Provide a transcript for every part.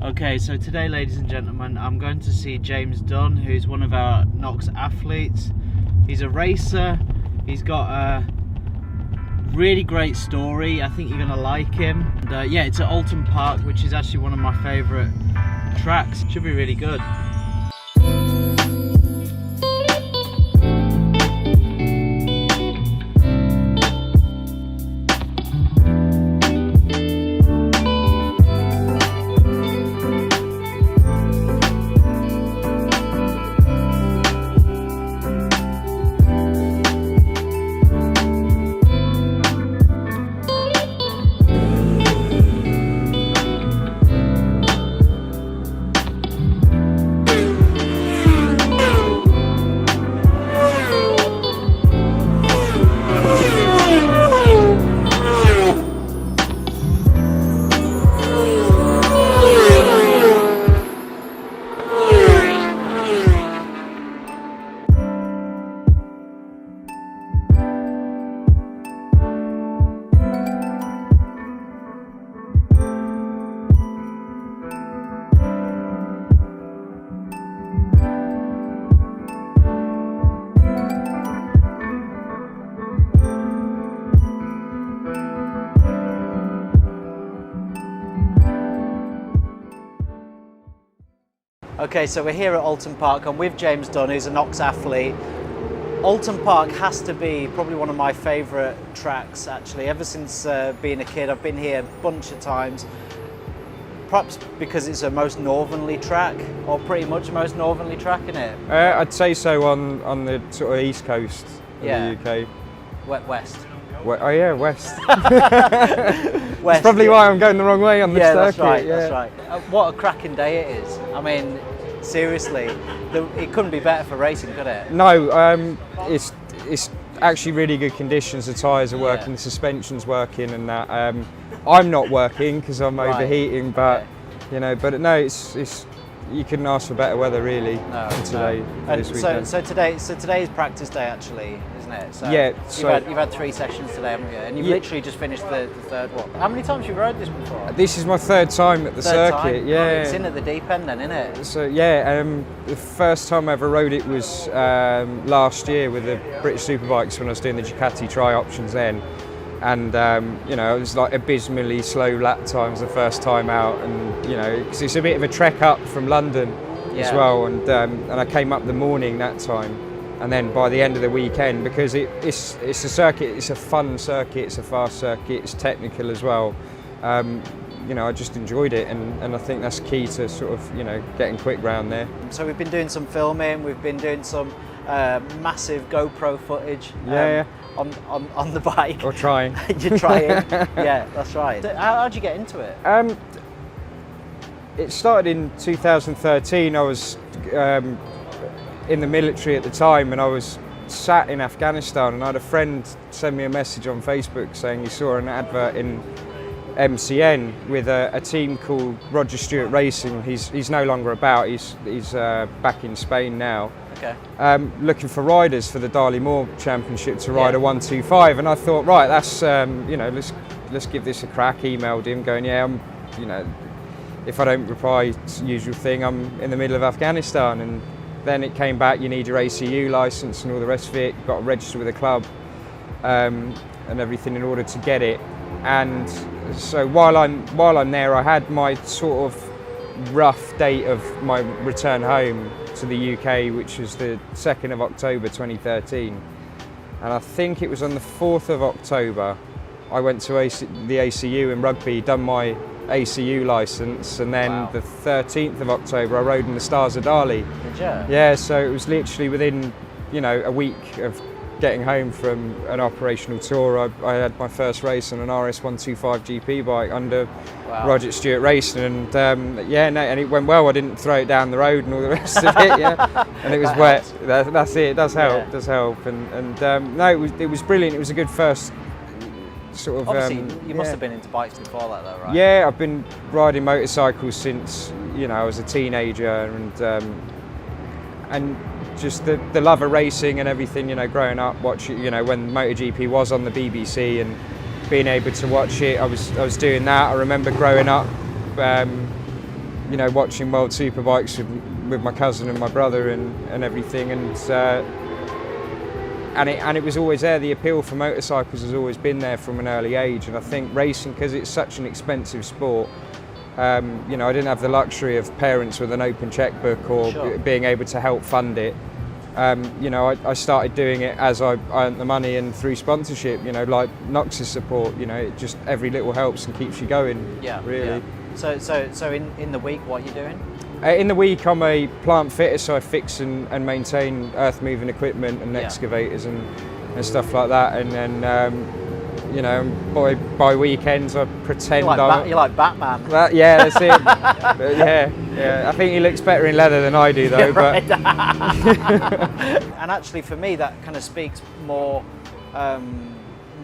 Okay, so today, ladies and gentlemen, I'm going to see James Dunn, who's one of our Knox athletes. He's a racer. He's got a really great story. I think you're going to like him. And, yeah, it's at Oulton Park, which is actually one of my favourite tracks. Should be really good. Okay, so we're here at Oulton Park. I'm with James Dunn, who's a Knox athlete. Oulton Park has to be probably one of my favourite tracks, actually. Ever since being a kid, I've been here a bunch of times. Perhaps because it's a most northerly track, or pretty much most northerly track, isn't it? I'd say so on the sort of east coast of the UK. West. Oh yeah, west. West. That's probably why I'm going the wrong way on the circuit. That's right, that's right. What a cracking day it is. I mean, seriously, it couldn't be better for racing, could it? No, it's actually really good conditions. The tyres are working, the suspension's working, and that. I'm not working because I'm overheating, but you know, but no, it's you couldn't ask for better weather really today. And this weekend. so today's practice day actually, isn't it? So yeah. You've had 3 sessions today, haven't you? And you've literally just finished the third one. How many times have you rode this before? This is my third time at the circuit. Yeah. Oh, it's in at the deep end then, isn't it? So yeah, the first time I ever rode it was last year with the British Superbikes when I was doing the Ducati tri-options then. And you know, it was like abysmally slow lap times the first time out, and you know, because it's a bit of a trek up from London as well, and I came up the morning that time, and then by the end of the weekend, because it's a circuit, it's a fun circuit, it's a fast circuit, it's technical as well. You know, I just enjoyed it, and I think that's key to sort of, you know, getting quick round there. So we've been doing some filming, we've been doing some massive GoPro footage. On the bike. Or trying. You're trying. Yeah, that's right. So how'd you get into it? It started in 2013. I was in the military at the time, and I was sat in Afghanistan, and I had a friend send me a message on Facebook saying he saw an advert in MCN with a team called Roger Stewart Racing. He's no longer about. He's back in Spain now. Okay. Looking for riders for the Darley Moor Championship to ride a 125, and I thought, right, that's you know, let's give this a crack. Emailed him, going, yeah, I'm, you know, if I don't reply, it's the usual thing, I'm in the middle of Afghanistan, and then it came back. You need your ACU license and all the rest of it. You've got to register with a club and everything in order to get it. And so while I'm there, I had my sort of rough date of my return home to the UK, which was the 2nd of October 2013, and I think it was on the 4th of October I went to the ACU in Rugby, done my ACU licence, and then the 13th of October I rode in the Stars of Darley. Did you? Yeah, so it was literally within, you know, a week of getting home from an operational tour. I had my first race on an RS125 GP bike under Roger Stewart Racing, and and it went well. I didn't throw it down the road and all the rest of it, and it was wet. That's it. It does help. Does help. And no, it was brilliant. It was a good first sort of. Obviously, you must have been into bikes before that, though, right? Yeah, I've been riding motorcycles since, you know, I was a teenager, and just the love of racing and everything, you know, growing up, watching, you know, when MotoGP was on the BBC and being able to watch it, I was doing that. I remember growing up you know, watching World Superbikes with my cousin and my brother and everything, and it was always there. The appeal for motorcycles has always been there from an early age, and I think racing, because it's such an expensive sport, you know, I didn't have the luxury of parents with an open checkbook or Sure. being able to help fund it. You know, I started doing it as I earned the money and through sponsorship, you know, like Nox's support, you know, it just every little helps and keeps you going, Yeah, really. yeah. So in the week, what are you doing? In the week, I'm a plant fitter, so I fix and maintain earth moving equipment and Yeah. excavators and stuff like that. And then, you know, by weekends, I pretend You're like Batman. yeah, that's it. But yeah. I think he looks better in leather than I do, though. Right. But And actually, for me, that kind of speaks more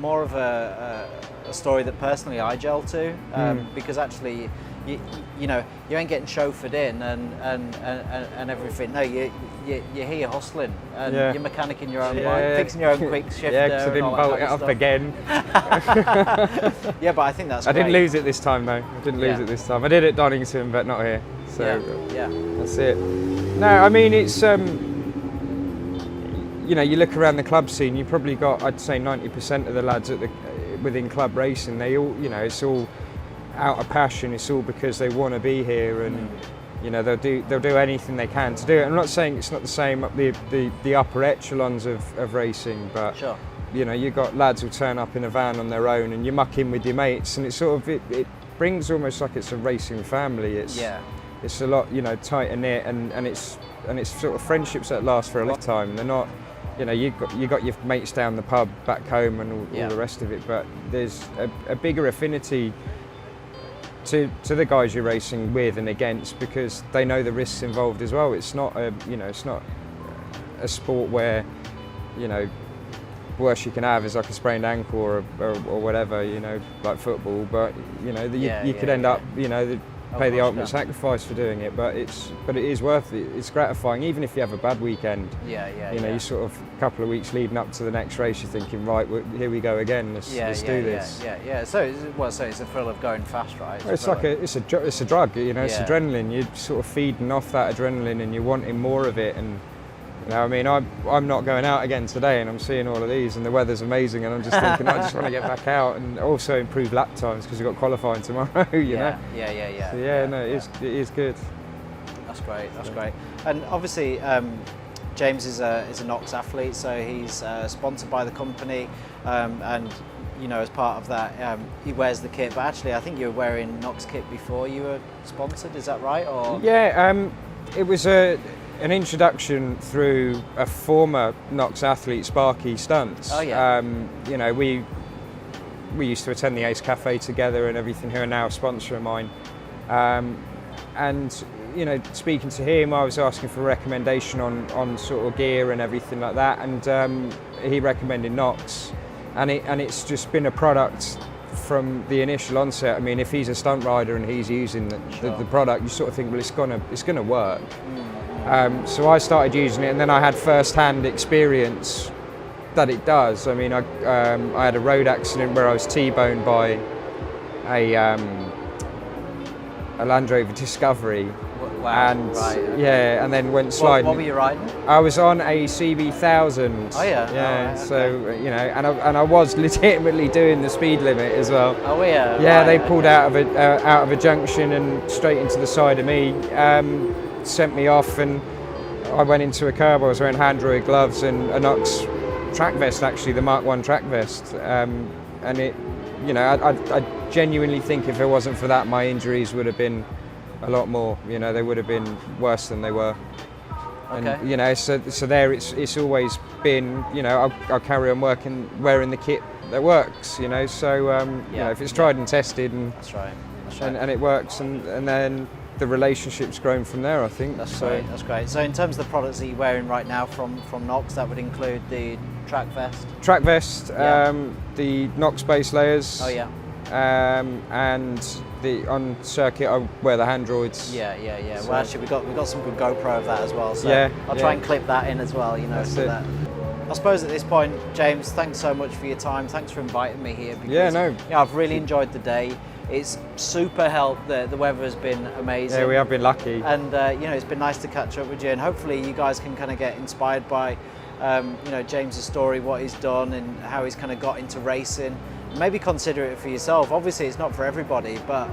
of a story that personally I gel to, because actually, you know, you ain't getting chauffeured in and everything. No, you're here hustling, and Yeah. you're mechanicking your own Yeah, bike, yeah. fixing your own quick shifter. yeah, because I and didn't all that bolt kind it of up stuff. again. Yeah, but I think that's I didn't great. lose it this time, though. I didn't lose Yeah. it this time. I did at Donington, but not here. So. Yeah, yeah. That's it. No, I mean, it's, you know, you look around the club scene, you've probably got, I'd say 90% of the lads within club racing, they all, you know, it's all out of passion, it's all because they want to be here, and, you know, they'll do anything they can to do it. I'm not saying it's not the same up the upper echelons of racing, but, Sure. you know, you've got lads who turn up in a van on their own and you muck in with your mates, and it's sort of, it brings almost like it's a racing family. It's a lot, you know, tighter knit, and it's sort of friendships that last for a lifetime. They're not, you know, you got your mates down the pub back home and all the rest of it, but there's a bigger affinity to the guys you're racing with and against, because they know the risks involved as well. It's not it's not a sport where, you know, worst you can have is like a sprained ankle or whatever, you know, like football. But you know, you could end up, you know, pay the ultimate sacrifice for doing it. But it is worth it. It's gratifying, even if you have a bad weekend. You know, you sort of a couple of weeks leading up to the next race, you're thinking, right, here we go again. Let's do this. So it's a thrill of going fast, right? It's like it's a drug, you know. It's adrenaline. You're sort of feeding off that adrenaline, and you're wanting more of it. And you know, I mean, I'm not going out again today, and I'm seeing all of these, and the weather's amazing, and I'm just thinking, I just want to get back out and also improve lap times because we've got qualifying tomorrow. You know. So no, it is good. That's great. That's great. And obviously, James is a Nox athlete, so he's sponsored by the company, and you know, as part of that, he wears the kit. But actually, I think you were wearing Nox kit before you were sponsored. Is that right? Or it was an introduction through a former Nox athlete, Sparky Stunts. Oh yeah. You know, we used to attend the Ace Cafe together and everything, who are now a sponsor of mine. And you know, speaking to him, I was asking for a recommendation on sort of gear and everything like that, and he recommended Nox, and it's just been a product from the initial onset. I mean, if he's a stunt rider and he's using the product, you sort of think, well, it's gonna work. So I started using it, and then I had first-hand experience that it does. I mean, I had a road accident where I was T-boned by a Land Rover Discovery. Wow. And right, okay. yeah, and then went sliding. What were you riding? I was on a CB1000. Oh yeah. Yeah. Oh, right, So you know, and I was legitimately doing the speed limit as well. Oh yeah. Yeah, right, they pulled okay. out of a junction and straight into the side of me. Sent me off, and I went into a curb. I was wearing Handroid gloves and a Nox track vest, actually the Mark 1 track vest. And it, you know, I genuinely think if it wasn't for that, my injuries would have been a lot more. You know, they would have been worse than they were. Okay. And you know, so there it's always been, you know, I'll carry on wearing the kit that works. You know, so you know, if it's tried and tested, and That's right. and it works, and then the relationship's grown from there, I think. That's great. That's great. So in terms of the products that you're wearing right now from Nox, that would include the track vest. Track vest, Yeah. the Nox base layers. Oh yeah. And on circuit I wear the Handroids. Yeah. So- Well, actually, we got some good GoPro of that as well. So Yeah, I'll try yeah. and clip that in as well. You know, That's for it. that. I suppose at this point, James, thanks so much for your time. Thanks for inviting me here. Because, Yeah, no. Yeah, I've really enjoyed the day. It's super helped. The weather has been amazing. Yeah, we have been lucky. And you know, it's been nice to catch up with you, and hopefully you guys can kind of get inspired by you know, James's story, what he's done and how he's kind of got into racing. Maybe consider it for yourself. Obviously it's not for everybody, but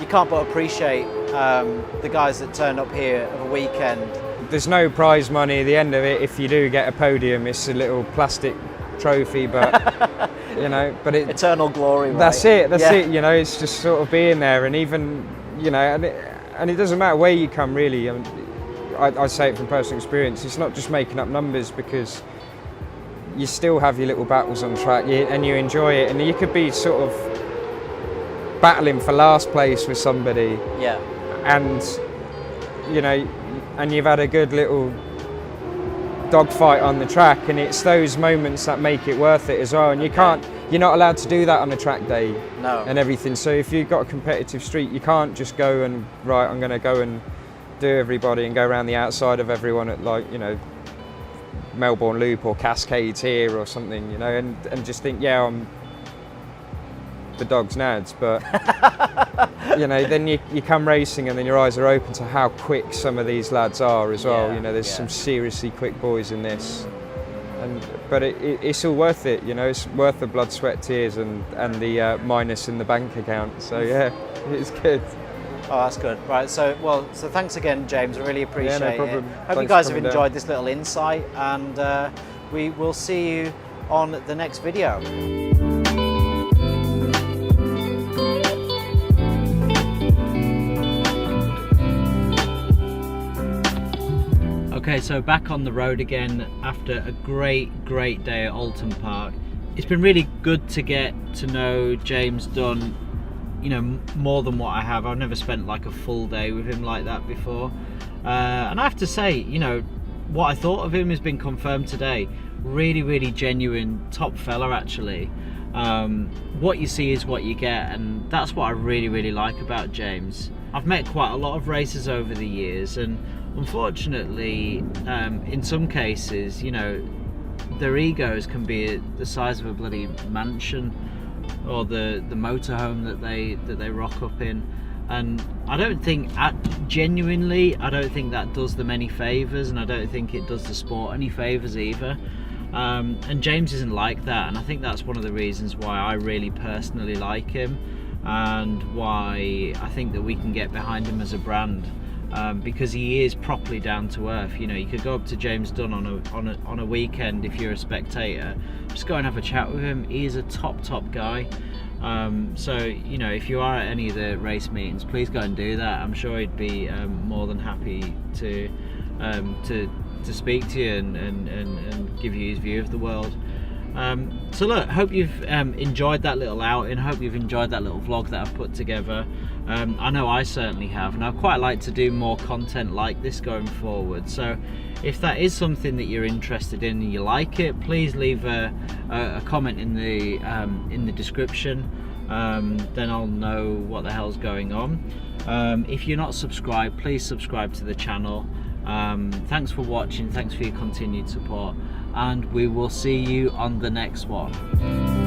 you can't but appreciate the guys that turn up here of a weekend. There's no prize money at the end of it. If you do get a podium, it's a little plastic trophy, but you know, but it, eternal glory, right? that's it, you know, it's just sort of being there. And even, you know, and it doesn't matter where you come really. I mean, I say it from personal experience, it's not just making up numbers, because you still have your little battles on track and you enjoy it, and you could be sort of battling for last place with somebody, yeah, and you know, and you've had a good little dogfight on the track, and it's those moments that make it worth it as well. And you're not allowed to do that on a track day, no, and everything. So if you've got a competitive street, you can't just go and, right, I'm going to go and do everybody and go around the outside of everyone at, like, you know, Melbourne Loop or Cascades here or something, you know, and just think, yeah, I'm the dog's nads. But you know, then you come racing and then your eyes are open to how quick some of these lads are as well. Yeah, you know, there's yeah. some seriously quick boys in this, but it's all worth it. You know, it's worth the blood, sweat, tears, and the minus in the bank account. So yeah, it's good. Oh, that's good. Right, so thanks again, James. I really appreciate Yeah, no problem. it. Hope Thanks you guys for have coming enjoyed down. this little insight, and we will see you on the next video. Okay, so back on the road again after a great day at Oulton Park. It's been really good to get to know James Dunn, you know, more than what I have. I've never spent like a full day with him like that before. And I have to say, you know, what I thought of him has been confirmed today. Really genuine, top fella actually. What you see is what you get, and that's what I really like about James. I've met quite a lot of racers over the years, and unfortunately, in some cases, you know, their egos can be the size of a bloody mansion, or the motorhome that they rock up in, and I don't think, genuinely, I don't think that does them any favours, and I don't think it does the sport any favours either. And James isn't like that, and I think that's one of the reasons why I really personally like him, and why I think that we can get behind him as a brand. Because he is properly down to earth. You know, you could go up to James Dunn on a weekend if you're a spectator, just go and have a chat with him. He is a top guy. So you know, if you are at any of the race meetings, please go and do that. I'm sure he'd be more than happy to speak to you and give you his view of the world. So look, hope you've enjoyed that little outing. Hope you've enjoyed that little vlog that I've put together. I know I certainly have, and I'd quite like to do more content like this going forward. So if that is something that you're interested in and you like it, please leave a comment in the description. Then I'll know what the hell's going on. If you're not subscribed, please subscribe to the channel. Thanks for watching, thanks for your continued support, and we will see you on the next one.